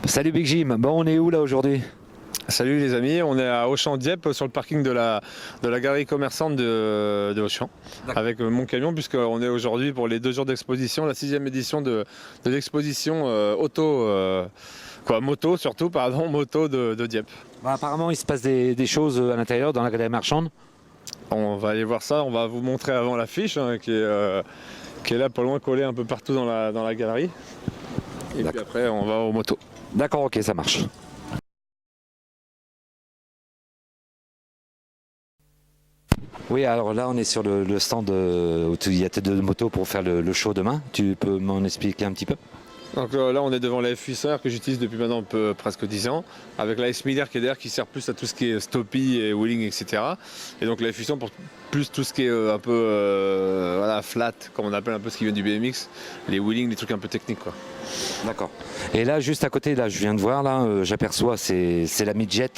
Salut Big Jim, bon on est où là aujourd'hui? Salut les amis, on est à Auchan-Dieppe sur le parking de la galerie commerçante de Auchan avec mon camion, puisqu'on est aujourd'hui pour les 2 jours d'exposition, la 6e édition de l'exposition moto surtout, moto de Dieppe. Bah, apparemment il se passe des choses à l'intérieur dans la galerie marchande. On va aller voir ça, on va vous montrer avant l'affiche qui est là pas loin collée un peu partout dans la galerie. Et puis après on va aux motos. D'accord, ok, ça marche. Oui, alors là on est sur le stand où il y a tes 2 motos pour faire le show demain. Tu peux m'en expliquer un petit peu? Donc là on est devant la F800R que j'utilise depuis maintenant presque 10 ans, avec la S1000R qui est derrière, qui sert plus à tout ce qui est stoppie et wheeling, etc. Et donc la F800 pour plus tout ce qui est un peu flat, comme on appelle un peu ce qui vient du BMX, les wheeling, les trucs un peu techniques quoi. D'accord. Et là juste à côté, là je viens de voir, là j'aperçois c'est la Midjet.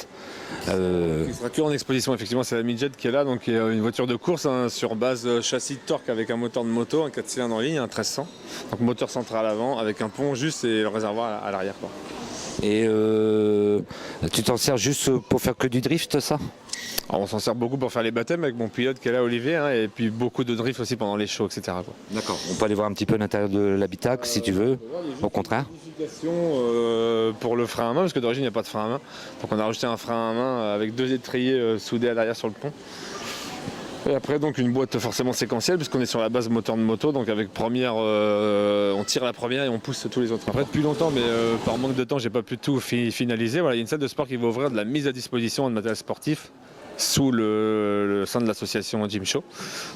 Qui sera que en exposition, effectivement, c'est la Midjet qui est là, donc une voiture de course sur base châssis de torque avec un moteur de moto, un 4 cylindres en ligne, un 1300. Donc moteur central à l'avant avec un pont juste et le réservoir à l'arrière quoi. Et tu t'en sers juste pour faire que du drift, ça? Alors, on s'en sert beaucoup pour faire les baptêmes avec mon pilote qui est là, Olivier, et puis beaucoup de drift aussi pendant les shows, etc. D'accord. On peut aller voir un petit peu l'intérieur de l'habitacle si tu veux, au contraire. Pour le frein à main, parce que d'origine il n'y a pas de frein à main. Donc on a rajouté un frein à main avec 2 étriers soudés à l'arrière sur le pont. Et après donc une boîte forcément séquentielle puisqu'on est sur la base moteur de moto, donc avec première, on tire la première et on pousse tous les autres. Après depuis longtemps, mais par manque de temps, j'ai pas pu tout finaliser. Voilà, il y a une salle de sport qui va ouvrir de la mise à disposition de matériel sportif sous le sein de l'association Gym Show.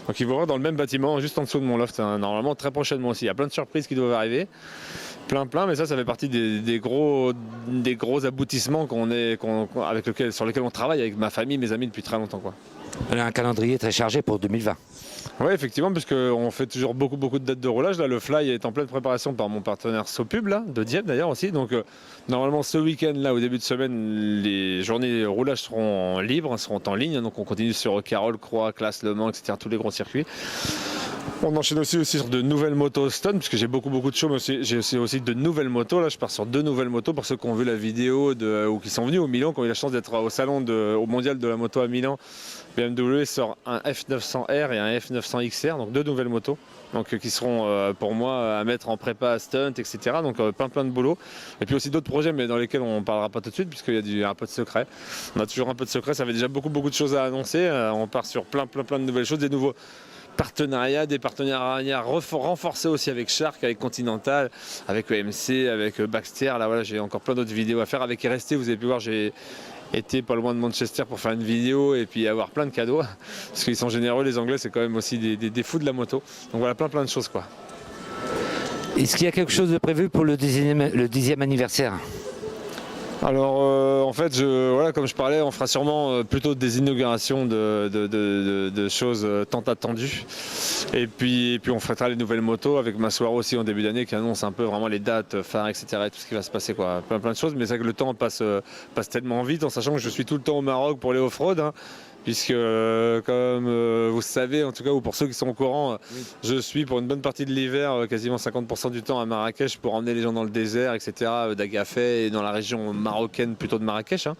Donc il va ouvrir dans le même bâtiment, juste en dessous de mon loft, hein, normalement très prochainement aussi. Il y a plein de surprises qui doivent arriver. Plein, mais ça fait partie des gros aboutissements sur lesquels on travaille avec ma famille, mes amis depuis très longtemps, quoi. Un calendrier très chargé pour 2020. Oui, effectivement, puisqu'on fait toujours beaucoup de dates de roulage. Là, le Fly est en pleine préparation par mon partenaire Sopub, là, de Dieppe d'ailleurs aussi. Donc, normalement, ce week-end, là, au début de semaine, les journées de roulage seront libres, seront en ligne. Donc, on continue sur Carole, Croix, Classe, Le Mans, etc., tous les gros circuits. On enchaîne aussi sur de nouvelles motos stun, puisque j'ai beaucoup de shows, mais j'ai aussi de nouvelles motos. Là, je pars sur 2 nouvelles motos pour ceux qui ont vu la vidéo ou qui sont venus au Milan, qui ont eu la chance d'être au salon au mondial de la moto à Milan. BMW sort un F900R et un F900 XR, donc 2 nouvelles motos, donc qui seront pour moi à mettre en prépa à stunt, etc. Donc plein de boulot. Et puis aussi d'autres projets, mais dans lesquels on ne parlera pas tout de suite, puisqu'il y a un peu de secret. On a toujours un peu de secret, ça fait déjà beaucoup de choses à annoncer. On part sur plein de nouvelles choses, des nouveaux des partenariats renforcés aussi avec Shark, avec Continental, avec EMC, avec Baxter. Là voilà, j'ai encore plein d'autres vidéos à faire avec RST. Vous avez pu voir, j'ai été pas loin de Manchester pour faire une vidéo et puis avoir plein de cadeaux, parce qu'ils sont généreux, les Anglais, c'est quand même aussi des fous de la moto. Donc voilà, plein de choses, quoi. Est-ce qu'il y a quelque chose de prévu pour le 10e anniversaire ? Alors en fait, voilà, comme je parlais, on fera sûrement plutôt des inaugurations de choses tant attendues. Et puis on fêtera les nouvelles motos avec ma soirée aussi en début d'année qui annonce un peu vraiment les dates phares, etc. et tout ce qui va se passer, quoi. Plein de choses, mais c'est vrai que le temps passe tellement vite, en sachant que je suis tout le temps au Maroc pour les off-road, hein. Puisque comme vous savez, en tout cas, ou pour ceux qui sont au courant, oui, je suis pour une bonne partie de l'hiver, quasiment 50% du temps à Marrakech pour emmener les gens dans le désert, etc., d'Agafay et dans la région marocaine plutôt de Marrakech, hein.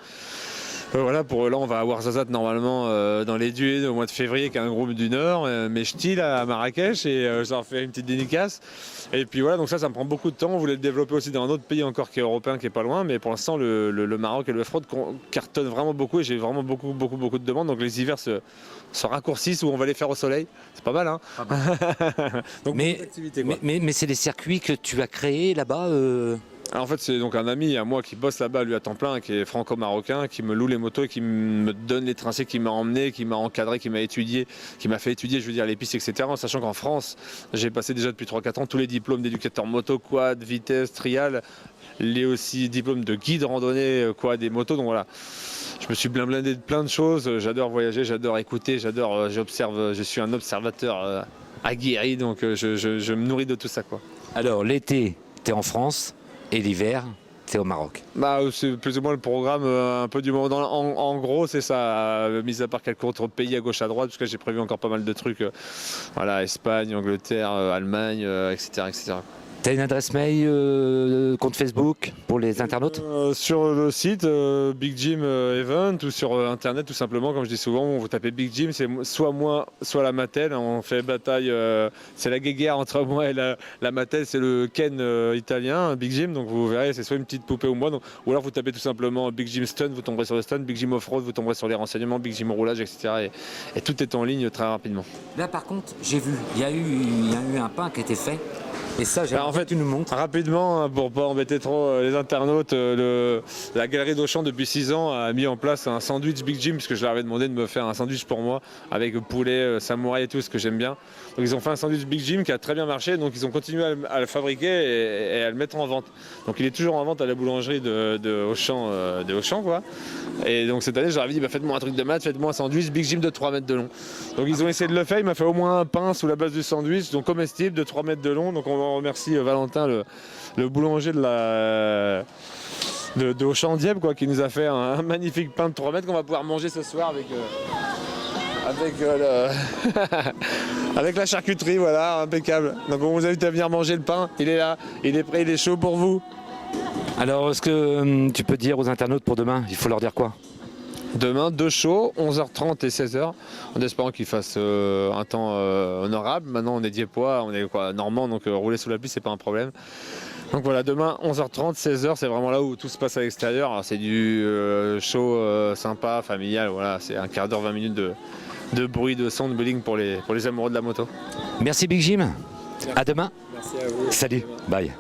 Voilà, là on va avoir Zazat normalement dans les Dunes au mois de février, qui est un groupe du Nord, mais ch'ti là à Marrakech, et je leur fais une petite dédicace. Et puis voilà, donc ça me prend beaucoup de temps. On voulait le développer aussi dans un autre pays encore qui est européen, qui est pas loin, mais pour l'instant le Maroc et le off-road cartonnent vraiment beaucoup et j'ai vraiment beaucoup de demandes. Donc les hivers se raccourcissent ou on va les faire au soleil. C'est pas mal, hein. Donc, mais c'est des circuits que tu as créés là-bas Alors en fait, c'est donc un ami à moi qui bosse là-bas, lui à temps plein, qui est franco-marocain, qui me loue les motos et qui me donne les tracés, qui m'a emmené, qui m'a encadré, qui m'a étudié, qui m'a fait étudier, je veux dire, les pistes, etc. En sachant qu'en France, j'ai passé déjà depuis 3-4 ans tous les diplômes d'éducateur moto, quad, vitesse, trial, les aussi diplômes de guide randonnée, quad et moto. Donc voilà, je me suis blindé de plein de choses. J'adore voyager, j'adore écouter, j'observe, je suis un observateur aguerri, donc je me nourris de tout ça, quoi. Alors l'été, tu es en France. Et l'hiver, c'est au Maroc. C'est plus ou moins le programme un peu du moment. En gros, c'est ça, mis à part quelques autres pays à gauche à droite, parce que j'ai prévu encore pas mal de trucs. Voilà, Espagne, Angleterre, Allemagne, etc. Tu as une adresse mail, compte Facebook pour les internautes sur le site Big Jim Event ou sur internet tout simplement, comme je dis souvent, vous tapez Big Jim, c'est soit moi, soit la Mattel. On fait bataille, c'est la guéguerre entre moi et la Mattel, c'est le Ken italien, Big Jim, donc vous verrez, c'est soit une petite poupée ou moi, ou alors vous tapez tout simplement Big Jim Stun, vous tomberez sur le stun, Big Jim Off-Road, vous tomberez sur les renseignements, Big Jim Roulage, etc. Et tout est en ligne très rapidement. Là par contre, j'ai vu, il y a eu un pain qui était fait. Et ça, en fait, tu nous montres. Rapidement, pour pas embêter trop les internautes, la galerie d'Auchan depuis 6 ans a mis en place un sandwich Big Jim, parce que je leur avais demandé de me faire un sandwich pour moi, avec poulet, samouraï et tout, ce que j'aime bien. Donc ils ont fait un sandwich Big Jim qui a très bien marché, donc ils ont continué à le fabriquer et à le mettre en vente. Donc il est toujours en vente à la boulangerie de Auchan, quoi. Et donc cette année, je leur avais dit, faites-moi un truc de maths, faites-moi un sandwich Big Jim de 3 mètres de long. Donc ils ont essayé de le faire, il m'a fait au moins un pain sous la base du sandwich, donc comestible de 3 mètres de long. Donc on remercie Valentin, le boulanger de Auchan Dieppe, quoi, qui nous a fait un magnifique pain de 3 mètres qu'on va pouvoir manger ce soir avec la charcuterie, voilà, impeccable. Donc on vous invite à venir manger le pain, il est là, il est prêt, il est chaud pour vous. Alors est-ce que tu peux dire aux internautes pour demain, il faut leur dire quoi ? Demain, 2 shows, 11h30 et 16h, en espérant qu'il fasse un temps honorable. Maintenant, on est Dieppois, on est normand, donc rouler sous la pluie, c'est pas un problème. Donc voilà, demain, 11h30, 16h, c'est vraiment là où tout se passe à l'extérieur. C'est du show sympa, familial, voilà, c'est un quart d'heure, 20 minutes de bruit, de son, de wheeling pour les amoureux de la moto. Merci Big Jim. À demain. Merci à vous. Salut. Bye.